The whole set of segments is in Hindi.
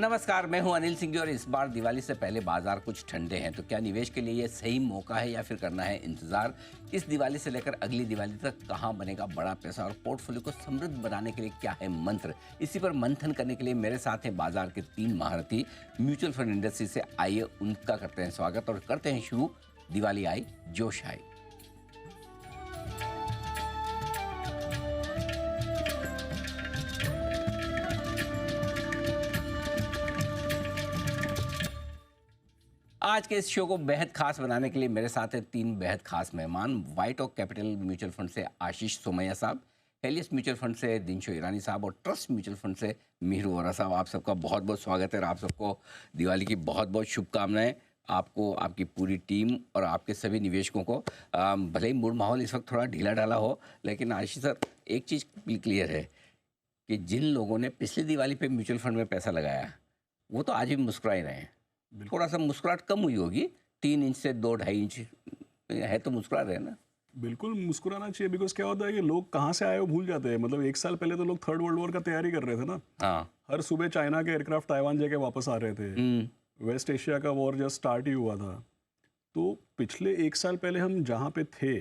नमस्कार, मैं हूं अनिल सिंह और इस बार दिवाली से पहले बाजार कुछ ठंडे हैं, तो क्या निवेश के लिए ये सही मौका है या फिर करना है इंतजार? इस दिवाली से लेकर अगली दिवाली तक कहां बनेगा बड़ा पैसा और पोर्टफोलियो को समृद्ध बनाने के लिए क्या है मंत्र? इसी पर मंथन करने के लिए मेरे साथ हैं बाजार के 3 महारथी म्यूचुअल फंड इंडस्ट्री से। आइए उनका करते हैं स्वागत और करते हैं शुरू। दिवाली आई, जोश आई। आज के इस शो को बेहद खास बनाने के लिए मेरे साथ हैं 3 बेहद खास मेहमान। व्हाइट ऑक कैपिटल म्यूचुअल फंड से आशीष सोमैया साहब, हेलियस म्यूचुअल फंड से दिनशो ईरानी साहब और ट्रस्ट म्यूचुअल फंड से मीर वोरा साहब। आप सबका बहुत बहुत स्वागत है और आप सबको दिवाली की बहुत बहुत शुभकामनाएं। आपको, आपकी पूरी टीम और आपके सभी निवेशकों को। भले ही मूड माहौल इस वक्त थोड़ा ढीला ढाला हो, लेकिन आशीष सर, एक चीज़ क्लियर है कि जिन लोगों ने पिछली दिवाली पे म्यूचुअल फंड में पैसा लगाया वो तो आज भी मुस्कुरा ही रहे हैं। थोड़ा सा मुस्कुराहट कम हुई होगी, 3 इंच से 2-2.5 इंच है, तो मुस्कुरा रहे हैं ना। बिल्कुल मुस्कुराना चाहिए, बिकॉज क्या होता है कि लोग कहाँ से आए वो भूल जाते हैं। मतलब 1 साल पहले तो लोग 3rd वर्ल्ड वॉर का तैयारी कर रहे थे ना। हाँ, हर सुबह चाइना के एयरक्राफ्ट ताइवान जाके वापस आ रहे थे। वेस्ट एशिया का वॉर जस्ट स्टार्ट ही हुआ था। तो पिछले 1 साल पहले हम जहाँ पे थे,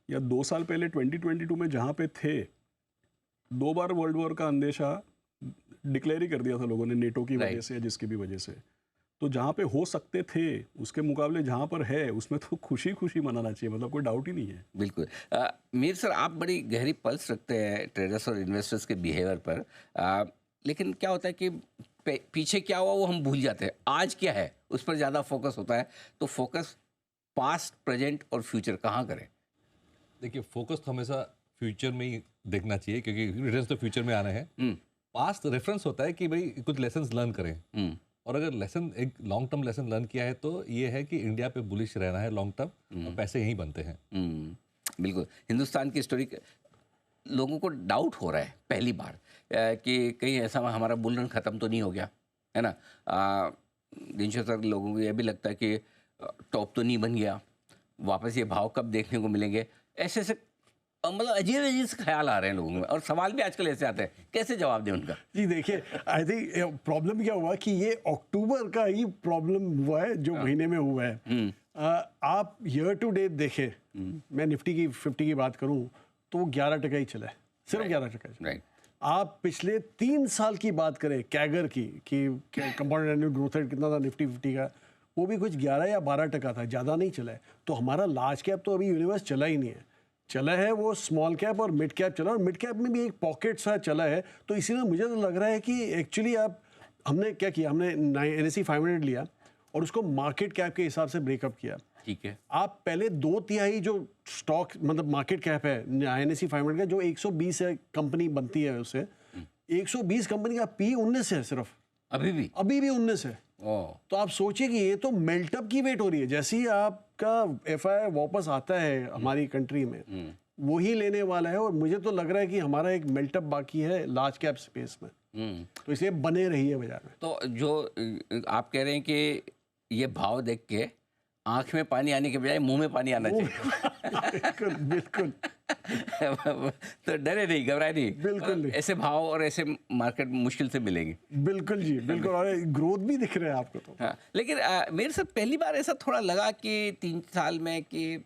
या 2 साल पहले 2022 में जहाँ पे थे, 2 बार वर्ल्ड वॉर का अंदेशा डिक्लेयर ही कर दिया था लोगों ने, नेटो की वजह से या जिसकी भी वजह से। तो जहाँ पे हो सकते थे उसके मुकाबले जहाँ पर है उसमें तो खुशी खुशी मनाना चाहिए, मतलब कोई डाउट ही नहीं है। बिल्कुल। मीर सर, आप बड़ी गहरी पल्स रखते हैं ट्रेडर्स और इन्वेस्टर्स के बिहेवियर पर। लेकिन क्या होता है कि पीछे क्या हुआ वो हम भूल जाते हैं, आज क्या है उस पर ज़्यादा फोकस होता है। तो फोकस पास्ट, प्रेजेंट और फ्यूचर कहाँ करें? देखिए, फोकस तो हमेशा फ्यूचर में ही देखना चाहिए, क्योंकि रिटर्न्स तो फ्यूचर में आने हैं। पास्ट रेफरेंस होता है कि भाई कुछ लेसन्स लर्न करें, और अगर लेसन, एक लॉन्ग टर्म लेसन लर्न किया है तो ये है कि इंडिया पे बुलिश रहना है लॉन्ग टर्म, और पैसे यहीं बनते हैं। बिल्कुल। हिंदुस्तान की स्टोरी, लोगों को डाउट हो रहा है पहली बार कि कहीं ऐसा हमारा बुल रन ख़त्म तो नहीं हो गया है ना। दिनशो सर, लोगों को यह भी लगता है कि टॉप तो नहीं बन गया, वापस ये भाव कब देखने को मिलेंगे। ऐसे ऐसे मतलब अजीब अजीब से ख्याल आ रहे हैं लोगों में, और सवाल भी आजकल ऐसे आते हैं, कैसे जवाब दें उनका? जी देखिए, आई थिंक प्रॉब्लम क्या हुआ कि ये अक्टूबर का ही प्रॉब्लम हुआ है जो महीने में हुआ है। आप ईयर टू डेट देखें, मैं निफ्टी की 50 की बात करूं तो वो 11% ही चला है, सिर्फ 11%। राइट। आप पिछले 3 साल की बात करें कैगर की, कि कंपाउंड एनुअल ग्रोथ रेट कितना था निफ्टी 50 का, वो भी कुछ 11 या 12% था, ज़्यादा नहीं चला है। तो हमारा लार्ज कैप तो अभी यूनिवर्स चला ही नहीं है, चला है वो स्मॉल कैप और मिड कैप चला, और मिड कैप में भी एक पॉकेट सा चला है। तो इसीलिए मुझे तो लग रहा है कि एक्चुअली हमने क्या किया, हमने NSE 500 लिया और उसको मार्केट कैप के हिसाब से ब्रेकअप किया। ठीक है। आप पहले 2/3 जो स्टॉक, मतलब मार्केट कैप है NSE 500 का, जो 120 कंपनी बनती है, उससे 120 कंपनी का P 19 है सिर्फ, अभी भी 19 है। तो आप सोचिए कि ये तो मेल्टअप की वेट हो रही है। जैसे ही आपका FI वापस आता है हमारी कंट्री में, वही लेने वाला है, और मुझे तो लग रहा है कि हमारा एक मेल्टअप बाकी है लार्ज कैप स्पेस में। तो इसलिए बने रही है बाजार में। तो जो आप कह रहे हैं कि ये भाव देख के आंख में पानी आने के बजाय मुंह में पानी आना चाहिए। बिल्कुल बिल्कुल। तो डरे नहीं, घबराए नहीं, बिल्कुल नहीं। ऐसे भाव और ऐसे मार्केट मुश्किल से मिलेंगे। बिल्कुल जी, बिल्कुल। और ग्रोथ भी दिख रहा है आपको तो। हाँ, लेकिन मेरे साथ पहली बार ऐसा थोड़ा लगा कि 3 साल में कि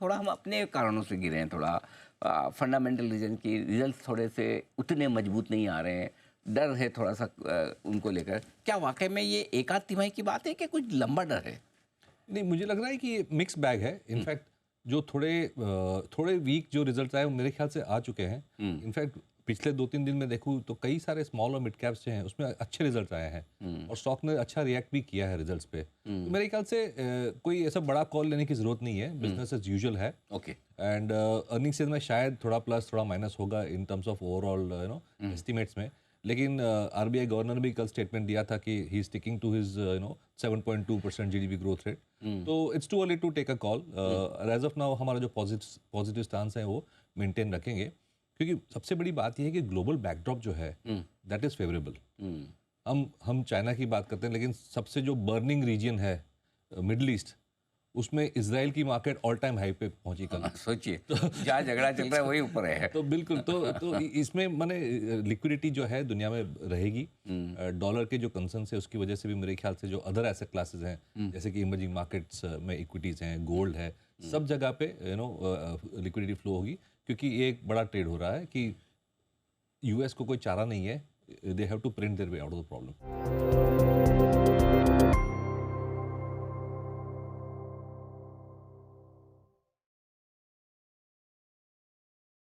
थोड़ा हम अपने कारणों से गिरे हैं, थोड़ा फंडामेंटल रीजन की रिजल्ट थोड़े से उतने मजबूत नहीं आ रहे हैं, डर है थोड़ा सा उनको लेकर। क्या वाकई में ये एक आध तिमाही की बात है कि कुछ लंबा डर है? नहीं, मुझे लग रहा है कि ये मिक्स बैग है। इनफैक्ट जो थोड़े वीक जो रिजल्ट आए वो मेरे ख्याल से आ चुके हैं। इनफैक्ट पिछले 2-3 दिन में देखूँ तो कई सारे स्मॉल और मिड कैप्स जो हैं उसमें अच्छे रिजल्ट आए हैं, और स्टॉक ने अच्छा रिएक्ट भी किया है रिजल्ट्स पे। तो मेरे ख्याल से कोई ऐसा बड़ा कॉल लेने की जरूरत नहीं है, बिजनेस एज यूजुअल है। ओके। एंड अर्निंग सीजन में शायद थोड़ा प्लस थोड़ा माइनस होगा in terms of overall estimates में। लेकिन RBI गवर्नर भी कल स्टेटमेंट दिया था कि he is sticking to his 7.2% GDP growth rate. तो it's too early to take a call. As of now हमारा जो पॉजिटिव स्टांस है वो मेंटेन रखेंगे, क्योंकि सबसे बड़ी बात यह है कि ग्लोबल बैकड्रॉप जो है दैट इज़ फेवरेबल। हम चाइना की बात करते हैं, लेकिन सबसे जो बर्निंग रीजन है मिडल ईस्ट, उसमें इसराइल की मार्केट ऑल टाइम हाई पे पहुंची कल। सोचिए जहाँ झगड़ा चल रहा है वही ऊपर है। तो बिल्कुल, तो इसमें माने लिक्विडिटी जो है दुनिया में रहेगी। डॉलर के जो कंसर्न्स है उसकी वजह से भी मेरे ख्याल से जो अदर एसेट क्लासेस हैं जैसे कि इमर्जिंग मार्केट्स में इक्विटीज़ हैं, गोल्ड है, सब जगह पे लिक्विडिटी फ्लो होगी, क्योंकि ये एक बड़ा ट्रेड हो रहा है कि यूएस को कोई चारा नहीं है, they have to print their way out of the problem.